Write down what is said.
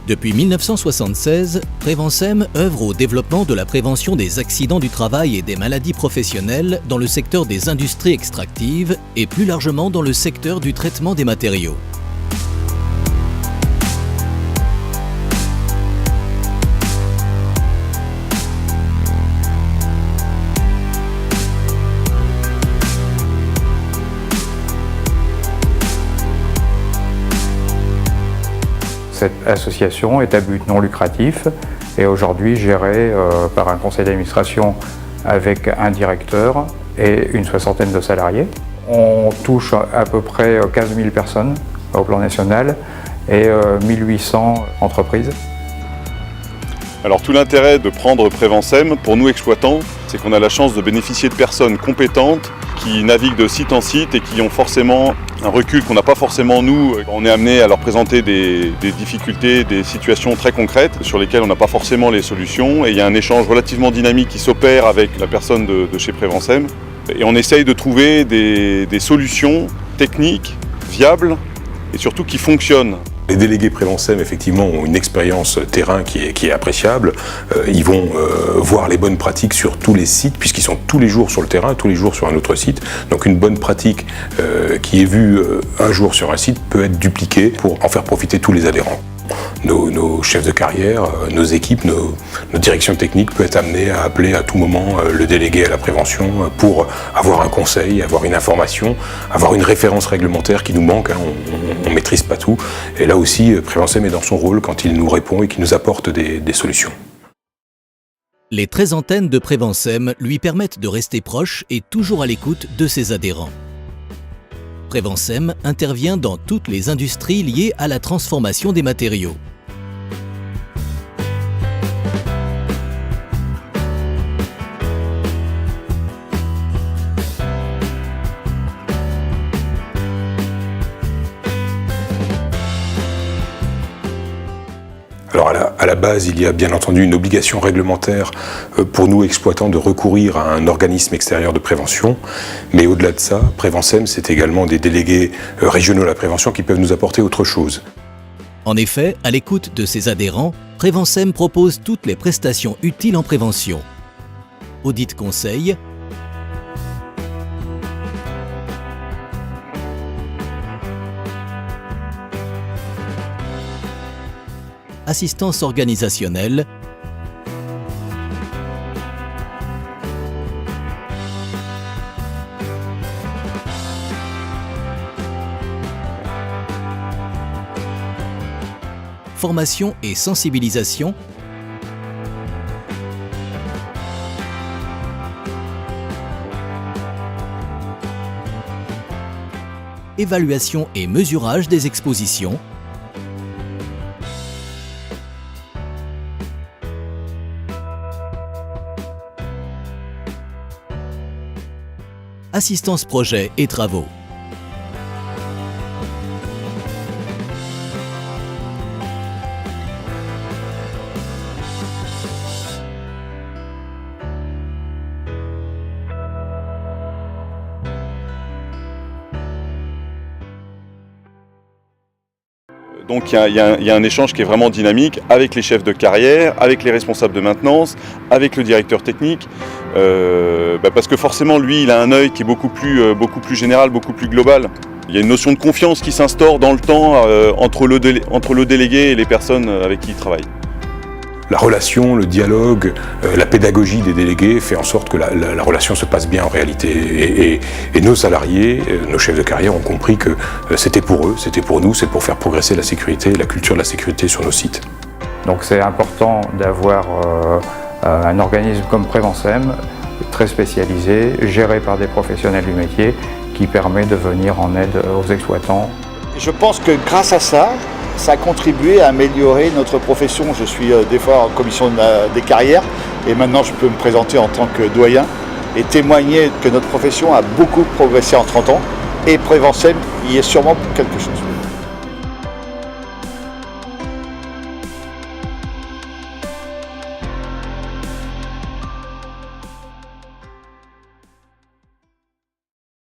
Depuis 1976, Prévensem œuvre au développement de la prévention des accidents du travail et des maladies professionnelles dans le secteur des industries extractives et plus largement dans le secteur du traitement des matériaux. Cette association est à but non lucratif et aujourd'hui gérée par un conseil d'administration avec un directeur et une soixantaine de salariés. On touche à peu près 15 000 personnes au plan national et 1800 entreprises. Alors tout l'intérêt de prendre Prévensem pour nous exploitants, c'est qu'on a la chance de bénéficier de personnes compétentes qui naviguent de site en site et qui ont forcément un recul qu'on n'a pas forcément nous. On est amené à leur présenter des difficultés, des situations très concrètes sur lesquelles on n'a pas forcément les solutions. Et il y a un échange relativement dynamique qui s'opère avec la personne de chez Prévensem. Et on essaye de trouver des solutions techniques, viables et surtout qui fonctionnent. Les délégués Prévensem, effectivement, ont une expérience terrain qui est appréciable. Ils vont voir les bonnes pratiques sur tous les sites, puisqu'ils sont tous les jours sur le terrain, tous les jours sur un autre site. Donc une bonne pratique qui est vue un jour sur un site peut être dupliquée pour en faire profiter tous les adhérents. Nos chefs de carrière, nos équipes, nos directions techniques peuvent être amenées à appeler à tout moment le délégué à la prévention pour avoir un conseil, avoir une information, avoir une référence réglementaire qui nous manque, hein, on ne maîtrise pas tout. Et là aussi, Prévensem est dans son rôle quand il nous répond et qu'il nous apporte des solutions. Les 13 antennes de Prévensem lui permettent de rester proche et toujours à l'écoute de ses adhérents. Prévensem intervient dans toutes les industries liées à la transformation des matériaux. Alors à la base, il y a bien entendu une obligation réglementaire pour nous exploitants de recourir à un organisme extérieur de prévention. Mais au-delà de ça, Prévensem, c'est également des délégués régionaux à la prévention qui peuvent nous apporter autre chose. En effet, à l'écoute de ses adhérents, Prévensem propose toutes les prestations utiles en prévention. Audit conseil, assistance organisationnelle, formation et sensibilisation, évaluation et mesurage des expositions, assistance projet et travaux. Donc il y a un échange qui est vraiment dynamique avec les chefs de carrière, avec les responsables de maintenance, avec le directeur technique, parce que forcément lui il a un œil qui est beaucoup plus général, beaucoup plus global. Il y a une notion de confiance qui s'instaure dans le temps entre le délégué et les personnes avec qui il travaille. La relation, le dialogue, la pédagogie des délégués fait en sorte que la relation se passe bien en réalité. Et nos salariés, nos chefs de carrière ont compris que c'était pour eux, c'était pour nous, c'est pour faire progresser la sécurité et la culture de la sécurité sur nos sites. Donc c'est important d'avoir un organisme comme Prévensem, très spécialisé, géré par des professionnels du métier, qui permet de venir en aide aux exploitants. Je pense que grâce à ça, ça a contribué à améliorer notre profession. Je suis des fois en commission des carrières et maintenant je peux me présenter en tant que doyen et témoigner que notre profession a beaucoup progressé en 30 ans et Prévensem y est sûrement pour quelque chose.